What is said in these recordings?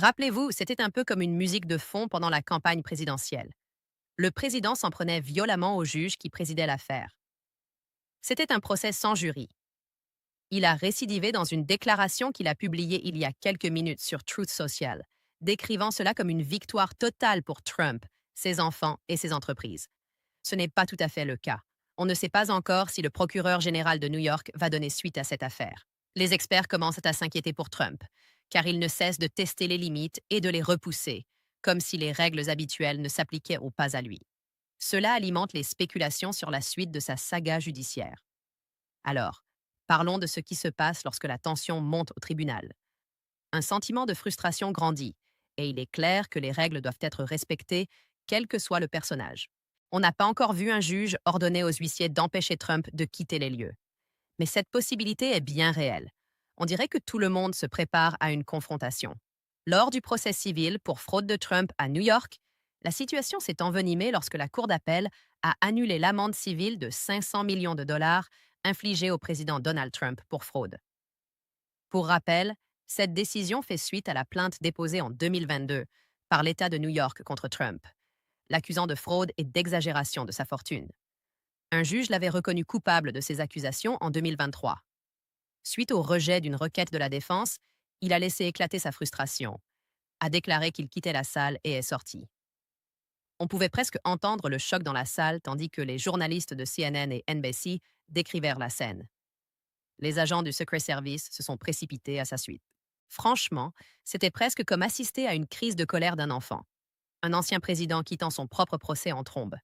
Rappelez-vous, c'était un peu comme une musique de fond pendant la campagne présidentielle. Le président s'en prenait violemment au juge qui présidait l'affaire. C'était un procès sans jury. Il a récidivé dans une déclaration qu'il a publiée il y a quelques minutes sur Truth Social, décrivant cela comme une victoire totale pour Trump, ses enfants et ses entreprises. Ce n'est pas tout à fait le cas. On ne sait pas encore si le procureur général de New York va donner suite à cette affaire. Les experts commencent à s'inquiéter pour Trump, car il ne cesse de tester les limites et de les repousser, comme si les règles habituelles ne s'appliquaient au pas à lui. Cela alimente les spéculations sur la suite de sa saga judiciaire. Alors, parlons de ce qui se passe lorsque la tension monte au tribunal. Un sentiment de frustration grandit, et il est clair que les règles doivent être respectées, quel que soit le personnage. On n'a pas encore vu un juge ordonner aux huissiers d'empêcher Trump de quitter les lieux. Mais cette possibilité est bien réelle. On dirait que tout le monde se prépare à une confrontation. Lors du procès civil pour fraude de Trump à New York, la situation s'est envenimée lorsque la Cour d'appel a annulé l'amende civile de 500 millions de dollars infligée au président Donald Trump pour fraude. Pour rappel, cette décision fait suite à la plainte déposée en 2022 par l'État de New York contre Trump, l'accusant de fraude et d'exagération de sa fortune. Un juge l'avait reconnu coupable de ces accusations en 2023. Suite au rejet d'une requête de la défense, il a laissé éclater sa frustration, a déclaré qu'il quittait la salle et est sorti. On pouvait presque entendre le choc dans la salle tandis que les journalistes de CNN et NBC décrivèrent la scène. Les agents du Secret Service se sont précipités à sa suite. Franchement, c'était presque comme assister à une crise de colère d'un enfant. Un ancien président quittant son propre procès en trombe.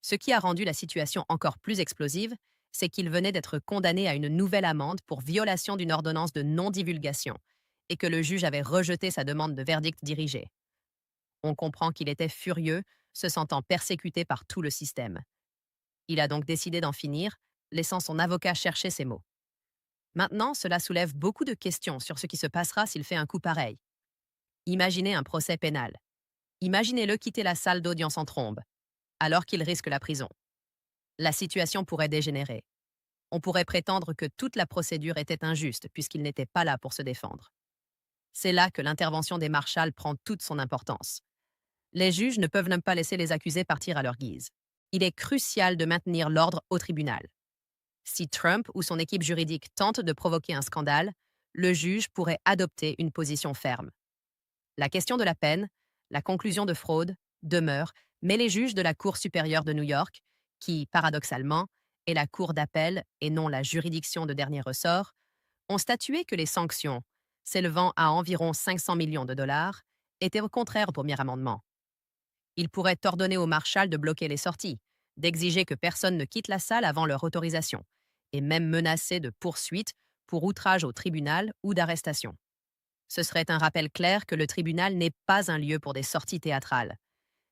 Ce qui a rendu la situation encore plus explosive, c'est qu'il venait d'être condamné à une nouvelle amende pour violation d'une ordonnance de non-divulgation et que le juge avait rejeté sa demande de verdict dirigé. On comprend qu'il était furieux, se sentant persécuté par tout le système. Il a donc décidé d'en finir, laissant son avocat chercher ses mots. Maintenant, cela soulève beaucoup de questions sur ce qui se passera s'il fait un coup pareil. Imaginez un procès pénal. Imaginez-le quitter la salle d'audience en trombe, alors qu'il risque la prison. La situation pourrait dégénérer. On pourrait prétendre que toute la procédure était injuste puisqu'il n'était pas là pour se défendre. C'est là que l'intervention des marshals prend toute son importance. Les juges ne peuvent même pas laisser les accusés partir à leur guise. Il est crucial de maintenir l'ordre au tribunal. Si Trump ou son équipe juridique tentent de provoquer un scandale, le juge pourrait adopter une position ferme. La question de la peine, la conclusion de fraude, demeure, mais les juges de la Cour supérieure de New York, qui, paradoxalement, est la Cour d'appel et non la juridiction de dernier ressort, ont statué que les sanctions, s'élevant à environ 500 millions de dollars, étaient au contraire au premier amendement. Ils pourraient ordonner aux marshals de bloquer les sorties, d'exiger que personne ne quitte la salle avant leur autorisation, et même menacer de poursuites pour outrage au tribunal ou d'arrestation. Ce serait un rappel clair que le tribunal n'est pas un lieu pour des sorties théâtrales.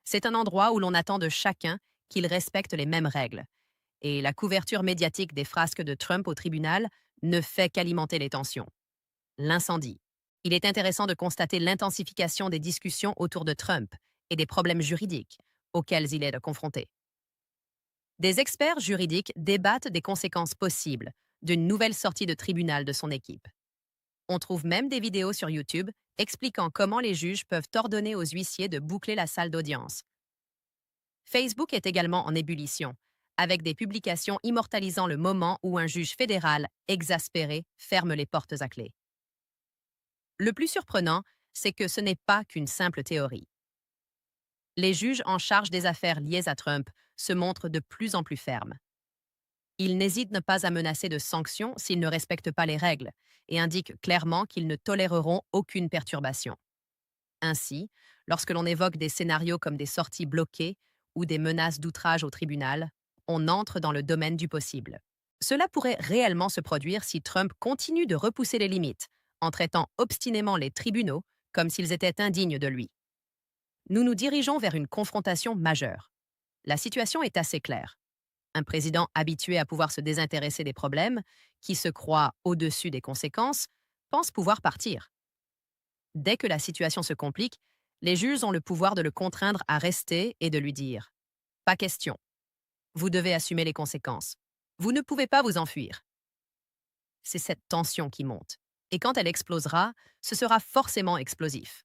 C'est un endroit où l'on attend de chacun qu'il respecte les mêmes règles. Et la couverture médiatique des frasques de Trump au tribunal ne fait qu'alimenter les tensions. L'incendie. Il est intéressant de constater l'intensification des discussions autour de Trump et des problèmes juridiques auxquels il est confronté. Des experts juridiques débattent des conséquences possibles d'une nouvelle sortie de tribunal de son équipe. On trouve même des vidéos sur YouTube expliquant comment les juges peuvent ordonner aux huissiers de boucler la salle d'audience. Facebook est également en ébullition, avec des publications immortalisant le moment où un juge fédéral, exaspéré, ferme les portes à clé. Le plus surprenant, c'est que ce n'est pas qu'une simple théorie. Les juges en charge des affaires liées à Trump se montrent de plus en plus fermes. Ils n'hésitent pas à menacer de sanctions s'ils ne respectent pas les règles et indiquent clairement qu'ils ne toléreront aucune perturbation. Ainsi, lorsque l'on évoque des scénarios comme des sorties bloquées ou des menaces d'outrage au tribunal, on entre dans le domaine du possible. Cela pourrait réellement se produire si Trump continue de repousser les limites, en traitant obstinément les tribunaux comme s'ils étaient indignes de lui. Nous nous dirigeons vers une confrontation majeure. La situation est assez claire. Un président habitué à pouvoir se désintéresser des problèmes, qui se croit au-dessus des conséquences, pense pouvoir partir. Dès que la situation se complique, les juges ont le pouvoir de le contraindre à rester et de lui dire « Pas question. Vous devez assumer les conséquences. Vous ne pouvez pas vous enfuir. » C'est cette tension qui monte. Et quand elle explosera, ce sera forcément explosif.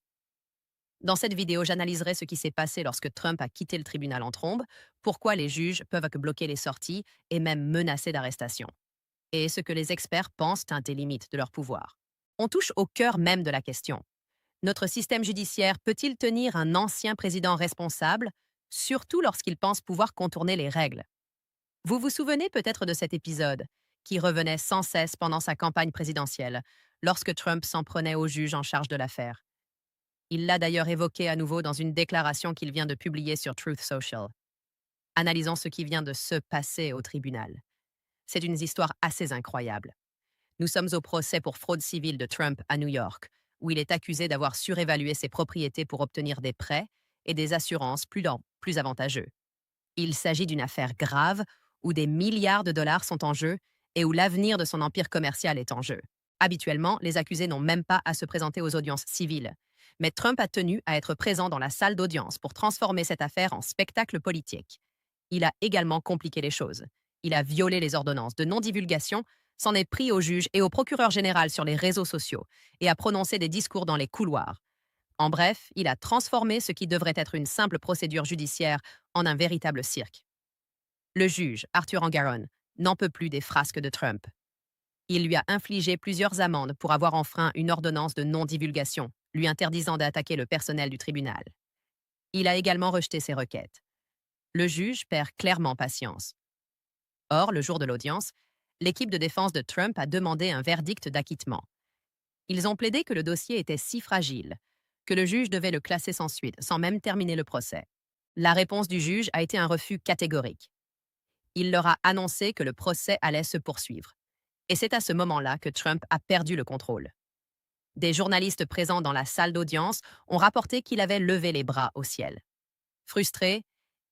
Dans cette vidéo, j'analyserai ce qui s'est passé lorsque Trump a quitté le tribunal en trombe, pourquoi les juges peuvent bloquer les sorties et même menacer d'arrestation, et ce que les experts pensent teinter limite de leur pouvoir. On touche au cœur même de la question. Notre système judiciaire peut-il tenir un ancien président responsable, surtout lorsqu'il pense pouvoir contourner les règles? Vous vous souvenez peut-être de cet épisode, qui revenait sans cesse pendant sa campagne présidentielle, lorsque Trump s'en prenait au juge en charge de l'affaire. Il l'a d'ailleurs évoqué à nouveau dans une déclaration qu'il vient de publier sur Truth Social. Analysons ce qui vient de se passer au tribunal. C'est une histoire assez incroyable. Nous sommes au procès pour fraude civile de Trump à New York, où il est accusé d'avoir surévalué ses propriétés pour obtenir des prêts et des assurances plus avantageux. Il s'agit d'une affaire grave où des milliards de dollars sont en jeu et où l'avenir de son empire commercial est en jeu. Habituellement, les accusés n'ont même pas à se présenter aux audiences civiles. Mais Trump a tenu à être présent dans la salle d'audience pour transformer cette affaire en spectacle politique. Il a également compliqué les choses. Il a violé les ordonnances de non-divulgation, s'en est pris au juge et au procureur général sur les réseaux sociaux et a prononcé des discours dans les couloirs. En bref, il a transformé ce qui devrait être une simple procédure judiciaire en un véritable cirque. Le juge, Arthur Engoron, n'en peut plus des frasques de Trump. Il lui a infligé plusieurs amendes pour avoir enfreint une ordonnance de non-divulgation, lui interdisant d'attaquer le personnel du tribunal. Il a également rejeté ses requêtes. Le juge perd clairement patience. Or, le jour de l'audience, l'équipe de défense de Trump a demandé un verdict d'acquittement. Ils ont plaidé que le dossier était si fragile que le juge devait le classer sans suite, sans même terminer le procès. La réponse du juge a été un refus catégorique. Il leur a annoncé que le procès allait se poursuivre. Et c'est à ce moment-là que Trump a perdu le contrôle. Des journalistes présents dans la salle d'audience ont rapporté qu'il avait levé les bras au ciel. Frustré,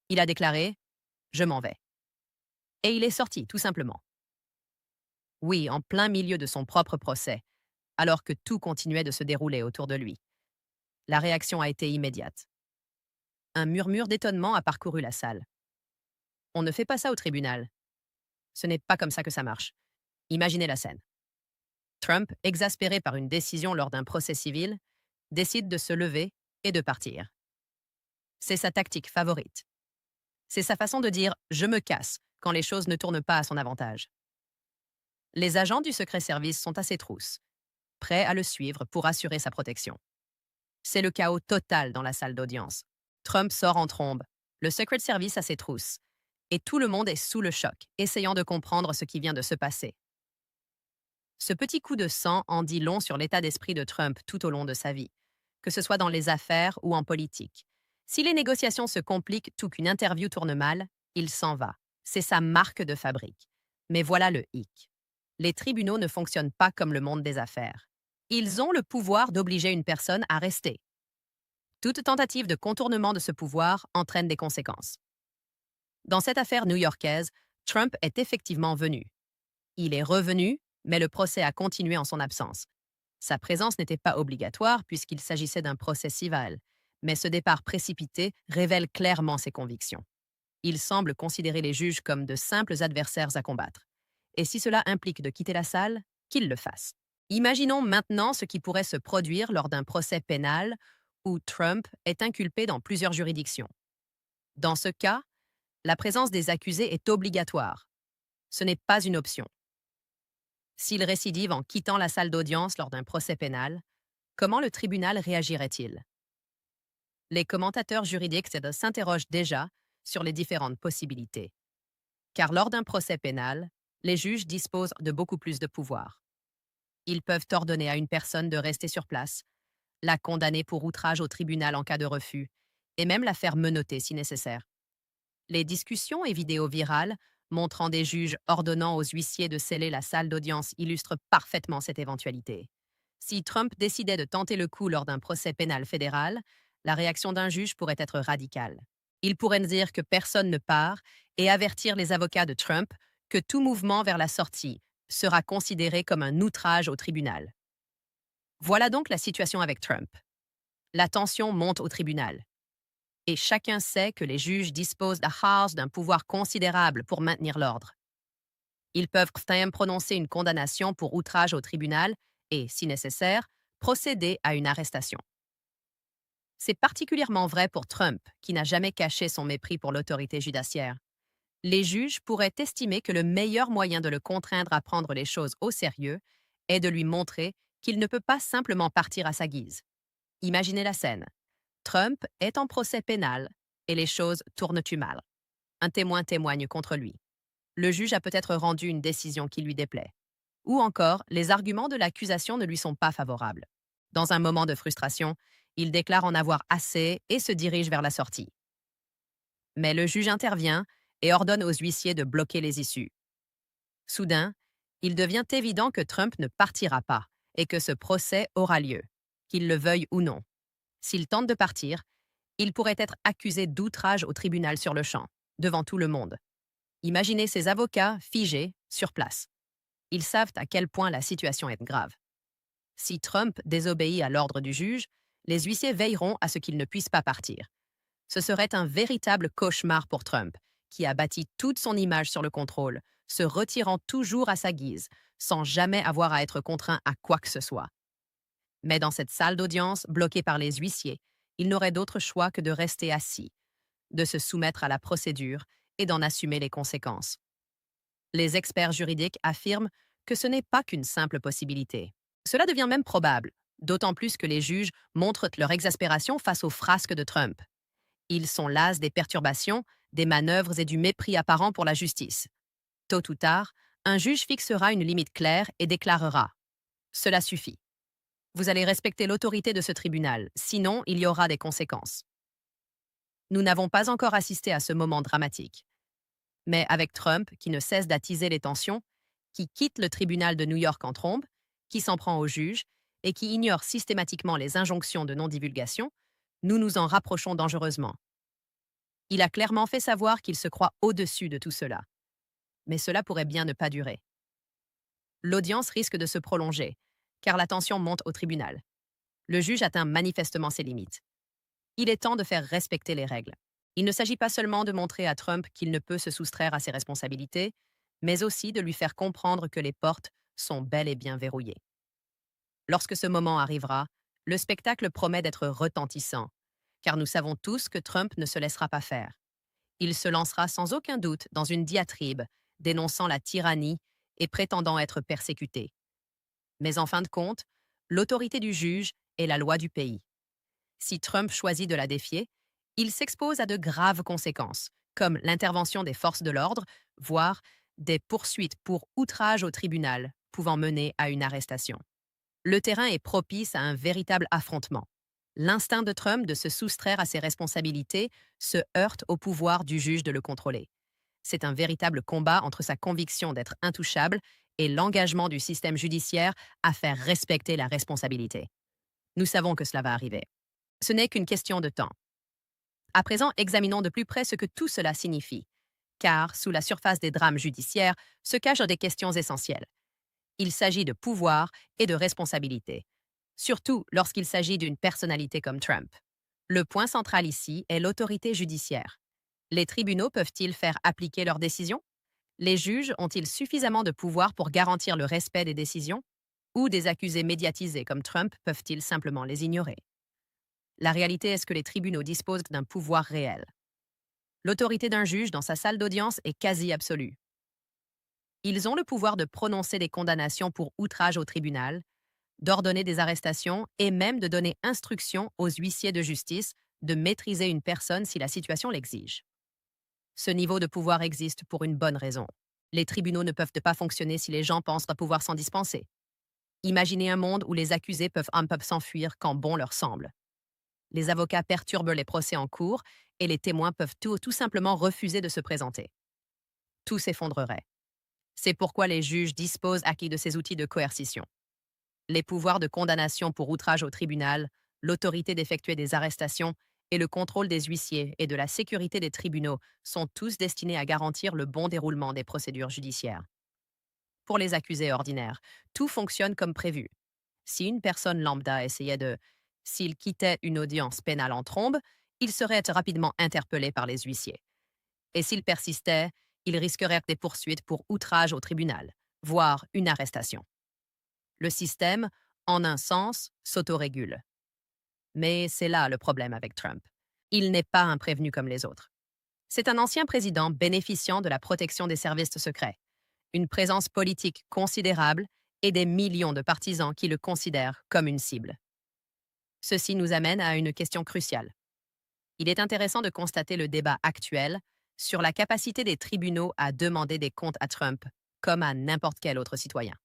il a déclaré « Je m'en vais ». Et il est sorti, tout simplement. Oui, en plein milieu de son propre procès, alors que tout continuait de se dérouler autour de lui. La réaction a été immédiate. Un murmure d'étonnement a parcouru la salle. On ne fait pas ça au tribunal. Ce n'est pas comme ça que ça marche. Imaginez la scène. Trump, exaspéré par une décision lors d'un procès civil, décide de se lever et de partir. C'est sa tactique favorite. C'est sa façon de dire « je me casse » quand les choses ne tournent pas à son avantage. Les agents du secret service sont à ses trousses, prêts à le suivre pour assurer sa protection. C'est le chaos total dans la salle d'audience. Trump sort en trombe, le Secret Service à ses trousses, et tout le monde est sous le choc, essayant de comprendre ce qui vient de se passer. Ce petit coup de sang en dit long sur l'état d'esprit de Trump tout au long de sa vie, que ce soit dans les affaires ou en politique. Si les négociations se compliquent tout qu'une interview tourne mal, il s'en va. C'est sa marque de fabrique. Mais voilà le hic. Les tribunaux ne fonctionnent pas comme le monde des affaires. Ils ont le pouvoir d'obliger une personne à rester. Toute tentative de contournement de ce pouvoir entraîne des conséquences. Dans cette affaire new-yorkaise, Trump est effectivement venu. Il est revenu, mais le procès a continué en son absence. Sa présence n'était pas obligatoire puisqu'il s'agissait d'un procès civil, mais ce départ précipité révèle clairement ses convictions. Il semble considérer les juges comme de simples adversaires à combattre. Et si cela implique de quitter la salle, qu'il le fasse. Imaginons maintenant ce qui pourrait se produire lors d'un procès pénal où Trump est inculpé dans plusieurs juridictions. Dans ce cas, la présence des accusés est obligatoire. Ce n'est pas une option. S'il récidive en quittant la salle d'audience lors d'un procès pénal, comment le tribunal réagirait-il? Les commentateurs juridiques s'interrogent déjà sur les différentes possibilités. Car lors d'un procès pénal, les juges disposent de beaucoup plus de pouvoir. Ils peuvent ordonner à une personne de rester sur place, la condamner pour outrage au tribunal en cas de refus, et même la faire menotter si nécessaire. Les discussions et vidéos virales montrant des juges ordonnant aux huissiers de sceller la salle d'audience illustrent parfaitement cette éventualité. Si Trump décidait de tenter le coup lors d'un procès pénal fédéral, la réaction d'un juge pourrait être radicale. Il pourrait dire que personne ne part et avertir les avocats de Trump que tout mouvement vers la sortie sera considéré comme un outrage au tribunal. Voilà donc la situation avec Trump. La tension monte au tribunal. Et chacun sait que les juges disposent d'un pouvoir considérable pour maintenir l'ordre. Ils peuvent même prononcer une condamnation pour outrage au tribunal et, si nécessaire, procéder à une arrestation. C'est particulièrement vrai pour Trump, qui n'a jamais caché son mépris pour l'autorité judiciaire. Les juges pourraient estimer que le meilleur moyen de le contraindre à prendre les choses au sérieux est de lui montrer qu'il ne peut pas simplement partir à sa guise. Imaginez la scène. Trump est en procès pénal et les choses tournent-tu mal. Un témoin témoigne contre lui. Le juge a peut-être rendu une décision qui lui déplaît. Ou encore, les arguments de l'accusation ne lui sont pas favorables. Dans un moment de frustration, il déclare en avoir assez et se dirige vers la sortie. Mais le juge intervient et ordonne aux huissiers de bloquer les issues. Soudain, il devient évident que Trump ne partira pas et que ce procès aura lieu, qu'il le veuille ou non. S'il tente de partir, il pourrait être accusé d'outrage au tribunal sur le champ, devant tout le monde. Imaginez ces avocats figés sur place. Ils savent à quel point la situation est grave. Si Trump désobéit à l'ordre du juge, les huissiers veilleront à ce qu'il ne puisse pas partir. Ce serait un véritable cauchemar pour Trump, qui a bâti toute son image sur le contrôle, se retirant toujours à sa guise, sans jamais avoir à être contraint à quoi que ce soit. Mais dans cette salle d'audience, bloquée par les huissiers, il n'aurait d'autre choix que de rester assis, de se soumettre à la procédure et d'en assumer les conséquences. Les experts juridiques affirment que ce n'est pas qu'une simple possibilité. Cela devient même probable, d'autant plus que les juges montrent leur exaspération face aux frasques de Trump. Ils sont las des perturbations, des manœuvres et du mépris apparent pour la justice. Tôt ou tard, un juge fixera une limite claire et déclarera « Cela suffit. Vous allez respecter l'autorité de ce tribunal, sinon il y aura des conséquences. » Nous n'avons pas encore assisté à ce moment dramatique. Mais avec Trump, qui ne cesse d'attiser les tensions, qui quitte le tribunal de New York en trombe, qui s'en prend aux juges et qui ignore systématiquement les injonctions de non-divulgation, nous nous en rapprochons dangereusement. Il a clairement fait savoir qu'il se croit au-dessus de tout cela. Mais cela pourrait bien ne pas durer. L'audience risque de se prolonger, car la tension monte au tribunal. Le juge atteint manifestement ses limites. Il est temps de faire respecter les règles. Il ne s'agit pas seulement de montrer à Trump qu'il ne peut se soustraire à ses responsabilités, mais aussi de lui faire comprendre que les portes sont bel et bien verrouillées. Lorsque ce moment arrivera, le spectacle promet d'être retentissant, car nous savons tous que Trump ne se laissera pas faire. Il se lancera sans aucun doute dans une diatribe, dénonçant la tyrannie et prétendant être persécuté. Mais en fin de compte, l'autorité du juge est la loi du pays. Si Trump choisit de la défier, il s'expose à de graves conséquences, comme l'intervention des forces de l'ordre, voire des poursuites pour outrage au tribunal, pouvant mener à une arrestation. Le terrain est propice à un véritable affrontement. L'instinct de Trump de se soustraire à ses responsabilités se heurte au pouvoir du juge de le contrôler. C'est un véritable combat entre sa conviction d'être intouchable et l'engagement du système judiciaire à faire respecter la responsabilité. Nous savons que cela va arriver. Ce n'est qu'une question de temps. À présent, examinons de plus près ce que tout cela signifie, car sous la surface des drames judiciaires se cachent des questions essentielles. Il s'agit de pouvoir et de responsabilité, surtout lorsqu'il s'agit d'une personnalité comme Trump. Le point central ici est l'autorité judiciaire. Les tribunaux peuvent-ils faire appliquer leurs décisions? Les juges ont-ils suffisamment de pouvoir pour garantir le respect des décisions? Ou des accusés médiatisés comme Trump peuvent-ils simplement les ignorer? La réalité est que les tribunaux disposent d'un pouvoir réel. L'autorité d'un juge dans sa salle d'audience est quasi absolue. Ils ont le pouvoir de prononcer des condamnations pour outrage au tribunal, d'ordonner des arrestations et même de donner instruction aux huissiers de justice de maîtriser une personne si la situation l'exige. Ce niveau de pouvoir existe pour une bonne raison. Les tribunaux ne peuvent pas fonctionner si les gens pensent pouvoir s'en dispenser. Imaginez un monde où les accusés peuvent s'enfuir quand bon leur semble. Les avocats perturbent les procès en cours et les témoins peuvent tout simplement refuser de se présenter. Tout s'effondrerait. C'est pourquoi les juges disposent acquis de ces outils de coercition. Les pouvoirs de condamnation pour outrage au tribunal, l'autorité d'effectuer des arrestations et le contrôle des huissiers et de la sécurité des tribunaux sont tous destinés à garantir le bon déroulement des procédures judiciaires. Pour les accusés ordinaires, tout fonctionne comme prévu. Si une personne lambda s'il quittait une audience pénale en trombe, il serait rapidement interpellé par les huissiers. Et s'il persistait, il risquerait des poursuites pour outrage au tribunal, voire une arrestation. Le système, en un sens, s'autorégule. Mais c'est là le problème avec Trump. Il n'est pas un prévenu comme les autres. C'est un ancien président bénéficiant de la protection des services secrets, une présence politique considérable et des millions de partisans qui le considèrent comme une cible. Ceci nous amène à une question cruciale. Il est intéressant de constater le débat actuel sur la capacité des tribunaux à demander des comptes à Trump, comme à n'importe quel autre citoyen.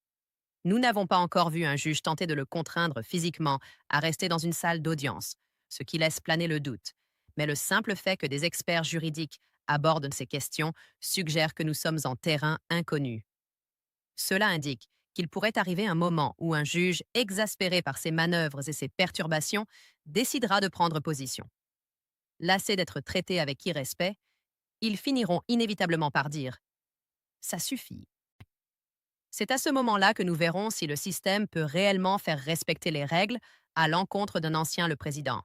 Nous n'avons pas encore vu un juge tenter de le contraindre physiquement à rester dans une salle d'audience, ce qui laisse planer le doute. Mais le simple fait que des experts juridiques abordent ces questions suggère que nous sommes en terrain inconnu. Cela indique qu'il pourrait arriver un moment où un juge, exaspéré par ses manœuvres et ses perturbations, décidera de prendre position. Lassés d'être traités avec irrespect, ils finiront inévitablement par dire ⁇ Ça suffit ⁇ C'est à ce moment-là que nous verrons si le système peut réellement faire respecter les règles à l'encontre d'un ancien le président.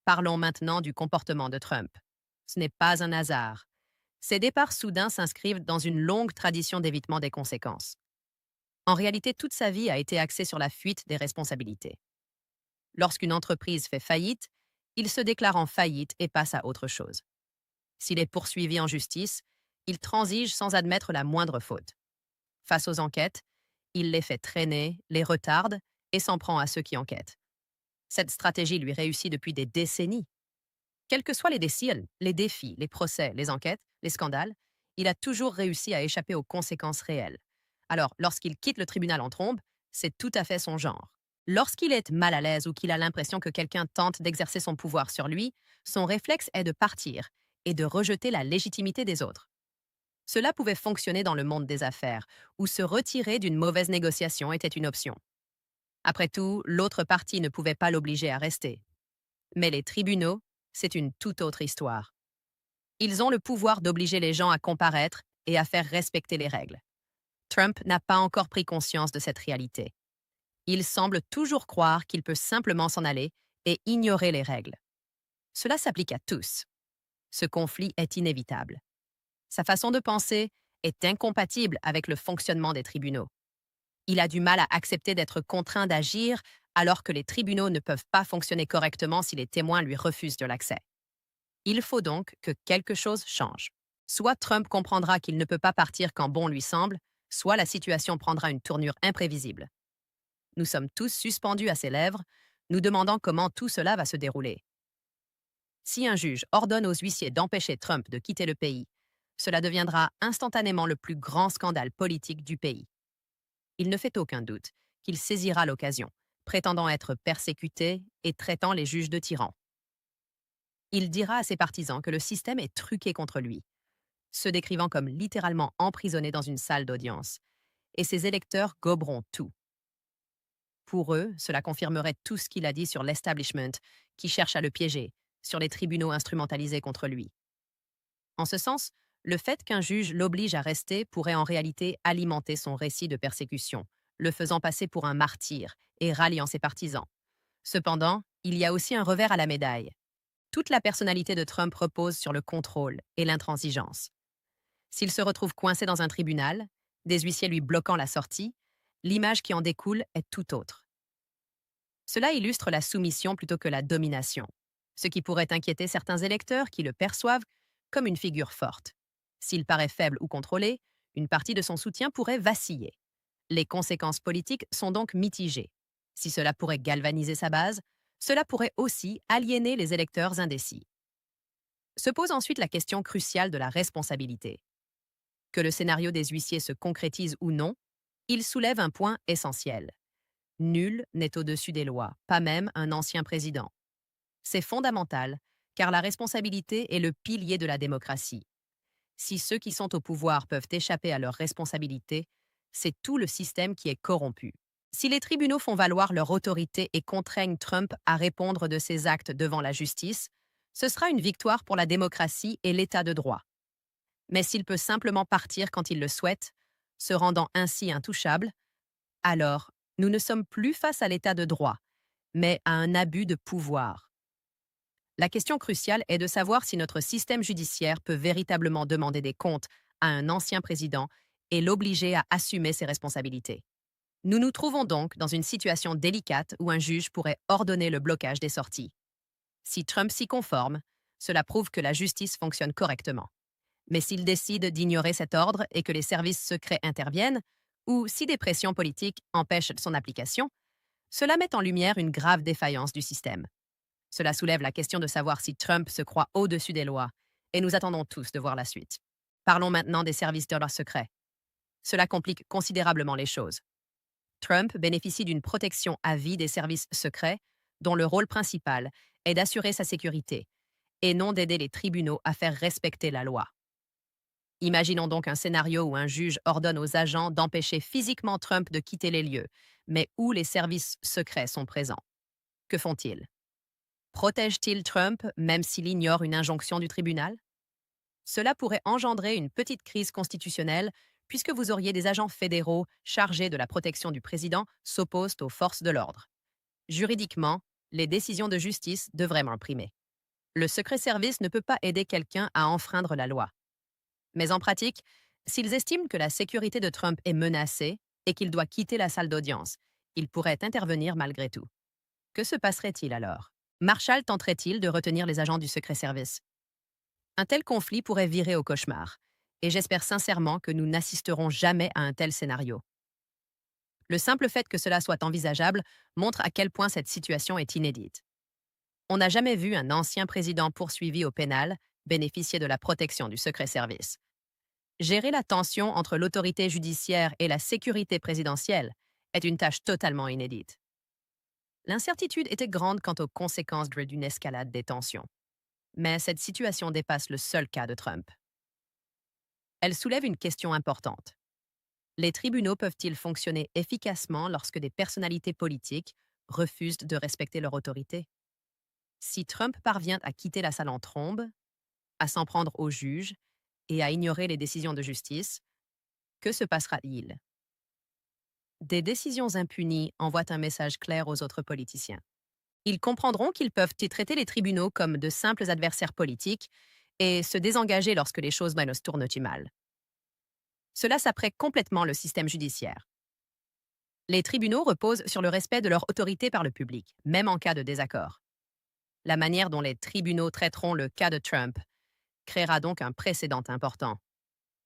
Parlons maintenant du comportement de Trump. Ce n'est pas un hasard. Ses départs soudains s'inscrivent dans une longue tradition d'évitement des conséquences. En réalité, toute sa vie a été axée sur la fuite des responsabilités. Lorsqu'une entreprise fait faillite, il se déclare en faillite et passe à autre chose. S'il est poursuivi en justice, il transige sans admettre la moindre faute. Face aux enquêtes, il les fait traîner, les retarde et s'en prend à ceux qui enquêtent. Cette stratégie lui réussit depuis des décennies. Quels que soient les défis, les procès, les enquêtes, les scandales, il a toujours réussi à échapper aux conséquences réelles. Alors, lorsqu'il quitte le tribunal en trombe, c'est tout à fait son genre. Lorsqu'il est mal à l'aise ou qu'il a l'impression que quelqu'un tente d'exercer son pouvoir sur lui, son réflexe est de partir et de rejeter la légitimité des autres. Cela pouvait fonctionner dans le monde des affaires, où se retirer d'une mauvaise négociation était une option. Après tout, l'autre partie ne pouvait pas l'obliger à rester. Mais les tribunaux, c'est une toute autre histoire. Ils ont le pouvoir d'obliger les gens à comparaître et à faire respecter les règles. Trump n'a pas encore pris conscience de cette réalité. Il semble toujours croire qu'il peut simplement s'en aller et ignorer les règles. Cela s'applique à tous. Ce conflit est inévitable. Sa façon de penser est incompatible avec le fonctionnement des tribunaux. Il a du mal à accepter d'être contraint d'agir alors que les tribunaux ne peuvent pas fonctionner correctement si les témoins lui refusent de l'accès. Il faut donc que quelque chose change. Soit Trump comprendra qu'il ne peut pas partir quand bon lui semble, soit la situation prendra une tournure imprévisible. Nous sommes tous suspendus à ses lèvres, nous demandant comment tout cela va se dérouler. Si un juge ordonne aux huissiers d'empêcher Trump de quitter le pays, cela deviendra instantanément le plus grand scandale politique du pays. Il ne fait aucun doute qu'il saisira l'occasion, prétendant être persécuté et traitant les juges de tyrans. Il dira à ses partisans que le système est truqué contre lui, se décrivant comme littéralement emprisonné dans une salle d'audience, et ses électeurs goberont tout. Pour eux, cela confirmerait tout ce qu'il a dit sur l'establishment, qui cherche à le piéger, sur les tribunaux instrumentalisés contre lui. En ce sens, le fait qu'un juge l'oblige à rester pourrait en réalité alimenter son récit de persécution, le faisant passer pour un martyr et ralliant ses partisans. Cependant, il y a aussi un revers à la médaille. Toute la personnalité de Trump repose sur le contrôle et l'intransigeance. S'il se retrouve coincé dans un tribunal, des huissiers lui bloquant la sortie, l'image qui en découle est tout autre. Cela illustre la soumission plutôt que la domination, ce qui pourrait inquiéter certains électeurs qui le perçoivent comme une figure forte. S'il paraît faible ou contrôlé, une partie de son soutien pourrait vaciller. Les conséquences politiques sont donc mitigées. Si cela pourrait galvaniser sa base, cela pourrait aussi aliéner les électeurs indécis. Se pose ensuite la question cruciale de la responsabilité. Que le scénario des huissiers se concrétise ou non, il soulève un point essentiel. Nul n'est au-dessus des lois, pas même un ancien président. C'est fondamental, car la responsabilité est le pilier de la démocratie. Si ceux qui sont au pouvoir peuvent échapper à leurs responsabilités, c'est tout le système qui est corrompu. Si les tribunaux font valoir leur autorité et contraignent Trump à répondre de ses actes devant la justice, ce sera une victoire pour la démocratie et l'État de droit. Mais s'il peut simplement partir quand il le souhaite, se rendant ainsi intouchable, alors nous ne sommes plus face à l'État de droit, mais à un abus de pouvoir. La question cruciale est de savoir si notre système judiciaire peut véritablement demander des comptes à un ancien président et l'obliger à assumer ses responsabilités. Nous nous trouvons donc dans une situation délicate où un juge pourrait ordonner le blocage des sorties. Si Trump s'y conforme, cela prouve que la justice fonctionne correctement. Mais s'il décide d'ignorer cet ordre et que les services secrets interviennent, ou si des pressions politiques empêchent son application, cela met en lumière une grave défaillance du système. Cela soulève la question de savoir si Trump se croit au-dessus des lois, et nous attendons tous de voir la suite. Parlons maintenant des services de leurs secrets. Cela complique considérablement les choses. Trump bénéficie d'une protection à vie des services secrets, dont le rôle principal est d'assurer sa sécurité, et non d'aider les tribunaux à faire respecter la loi. Imaginons donc un scénario où un juge ordonne aux agents d'empêcher physiquement Trump de quitter les lieux, mais où les services secrets sont présents. Que font-ils? Protègent-ils Trump même s'il ignore une injonction du tribunal? Cela pourrait engendrer une petite crise constitutionnelle puisque vous auriez des agents fédéraux chargés de la protection du président s'opposent aux forces de l'ordre. Juridiquement, les décisions de justice devraient m'imprimer. Le secret service ne peut pas aider quelqu'un à enfreindre la loi. Mais en pratique, s'ils estiment que la sécurité de Trump est menacée et qu'il doit quitter la salle d'audience, ils pourraient intervenir malgré tout. Que se passerait-il alors? Marshall tenterait-il de retenir les agents du secret service? Un tel conflit pourrait virer au cauchemar, et j'espère sincèrement que nous n'assisterons jamais à un tel scénario. Le simple fait que cela soit envisageable montre à quel point cette situation est inédite. On n'a jamais vu un ancien président poursuivi au pénal bénéficier de la protection du secret service. Gérer la tension entre l'autorité judiciaire et la sécurité présidentielle est une tâche totalement inédite. L'incertitude était grande quant aux conséquences d'une escalade des tensions. Mais cette situation dépasse le seul cas de Trump. Elle soulève une question importante. Les tribunaux peuvent-ils fonctionner efficacement lorsque des personnalités politiques refusent de respecter leur autorité? Si Trump parvient à quitter la salle en trombe, à s'en prendre aux juges et à ignorer les décisions de justice, que se passera-t-il? Des décisions impunies envoient un message clair aux autres politiciens. Ils comprendront qu'ils peuvent y traiter les tribunaux comme de simples adversaires politiques et se désengager lorsque les choses se tournent mal. Cela s'apprête complètement le système judiciaire. Les tribunaux reposent sur le respect de leur autorité par le public, même en cas de désaccord. La manière dont les tribunaux traiteront le cas de Trump créera donc un précédent important.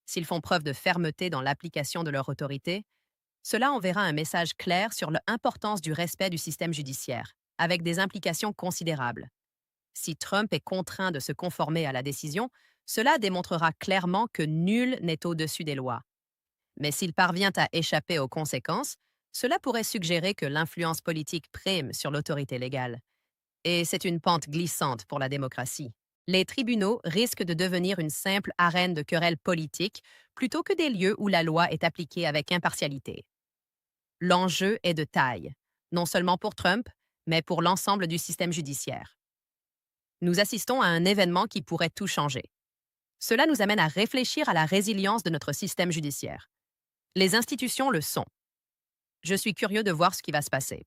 S'ils font preuve de fermeté dans l'application de leur autorité, cela enverra un message clair sur l'importance du respect du système judiciaire, avec des implications considérables. Si Trump est contraint de se conformer à la décision, cela démontrera clairement que nul n'est au-dessus des lois. Mais s'il parvient à échapper aux conséquences, cela pourrait suggérer que l'influence politique prime sur l'autorité légale. Et c'est une pente glissante pour la démocratie. Les tribunaux risquent de devenir une simple arène de querelles politiques plutôt que des lieux où la loi est appliquée avec impartialité. L'enjeu est de taille, non seulement pour Trump, mais pour l'ensemble du système judiciaire. Nous assistons à un événement qui pourrait tout changer. Cela nous amène à réfléchir à la résilience de notre système judiciaire. Les institutions le sont. Je suis curieux de voir ce qui va se passer.